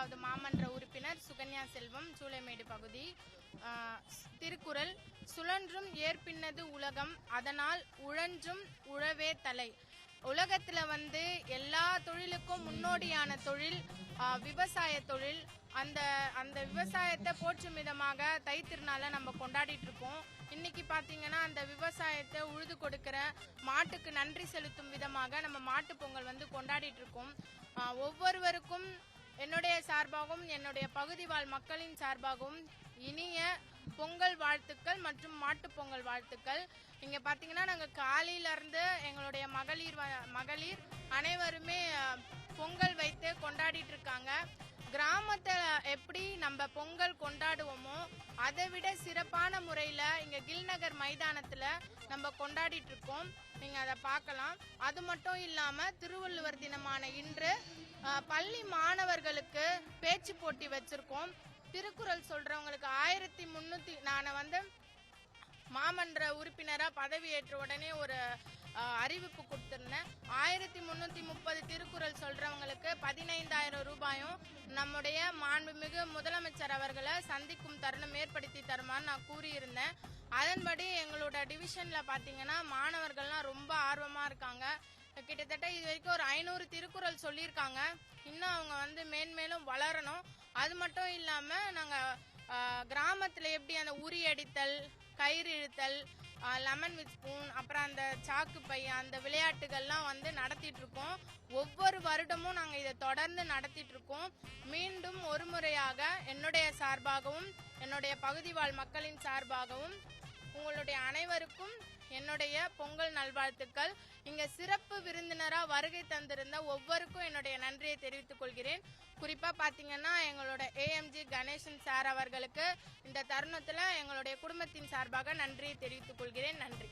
17வது மாமன்ற உறுப்பினர் சுகன்யா செல்வம், சூளைமேடு பகுதி. திருக்குறள்: சுழன்றும் ஏற்பின்னது உலகம், அதனால் உழன்றும் உழவே தலை. உலகத்துல எல்லா தொழிலுக்கும் முன்னோடியான தொழில் விவசாய தொழில். அந்த விவசாயத்தை போற்றும் விதமாக தை திருநாளை நம்ம கொண்டாடிட்டு இருக்கோம். இன்னைக்கு பாத்தீங்கன்னா அந்த விவசாயத்தை உழுது கொடுக்கிற மாட்டுக்கு நன்றி செலுத்தும் விதமாக நம்ம மாட்டு பொங்கல் கொண்டாடிட்டு இருக்கோம். ஒவ்வொருவருக்கும் என்னுடைய சார்பாகவும் என்னுடைய பகுதி வாழ் மக்களின் சார்பாகவும் இனிய பொங்கல் வாழ்த்துக்கள் மற்றும் மாட்டு பொங்கல் வாழ்த்துக்கள். இங்க பாத்தீங்கன்னா நாங்க காலையில இருந்து எங்களுடைய மகளிர் அனைவருமே பொங்கல் வைத்து கொண்டாடிட்டு இருக்காங்க. கிராமத்தை எப்படி நம்ம பொங்கல் கொண்டாடுவோமோ அதை விட சிறப்பான முறையில இங்க கில்நகர் மைதானத்துல நம்ம கொண்டாடிட்டு இருக்கோம். நீங்க அதை பார்க்கலாம். அது மட்டும் இல்லாம திருவள்ளுவர் தினமான இன்று பள்ளி மாணவர்களுக்கு பேச்சு போட்டி வச்சிருக்கோம். திருக்குறள் சொல்றவங்களுக்கு 1300 நான் மாமன்ற உறுப்பினரா பதவி ஏற்ற உடனே ஒரு அறிவிப்பு கொடுத்திருந்தேன். 1330 திருக்குறள் சொல்றவங்களுக்கு 15,000 ரூபாயும் நம்முடைய மாண்புமிகு முதலமைச்சர் அவர்களை சந்திக்கும் தருணம் ஏற்படுத்தி தருமாறு நான் கூறியிருந்தேன். அதன்படி எங்களோட டிவிஷன்ல பாத்தீங்கன்னா மாணவர்கள்லாம் ரொம்ப ஆர்வமா இருக்காங்க. கிட்டத்தட்ட இது வரைக்கும் ஒரு 500 திருக்குறள் சொல்லியிருக்காங்க. இன்னும் அவங்க மேன்மேலும் வளரணும். அது மட்டும் இல்லாம நாங்க கிராமத்துல எப்படி அந்த உரி அடித்தல், கயிறு இழுத்தல், லெமன் வித் ஸ்பூன், அப்புறம் அந்த சாக்கு பை, அந்த விளையாட்டுகள்லாம் நடத்திட்டு இருக்கோம். ஒவ்வொரு வருடமும் நாங்க இதை தொடர்ந்து நடத்திட்டு இருக்கோம். மீண்டும் ஒரு முறையாக என்னுடைய சார்பாகவும் என்னுடைய பகுதி வாழ் மக்களின் சார்பாகவும் உங்களுடைய அனைவருக்கும் என்னுடைய பொங்கல் நல்வாழ்த்துக்கள். இங்க சிறப்பு விருந்தினரா வருகை தந்திருந்த ஒவ்வொருக்கும் என்னுடைய நன்றியை தெரிவித்துக் கொள்கிறேன். குறிப்பா பாத்தீங்கன்னா எங்களோட AMG கணேசன் சார் அவர்களுக்கு இந்த தருணத்துல எங்களுடைய குடும்பத்தின் சார்பாக நன்றியை தெரிவித்துக் கொள்கிறேன். நன்றி.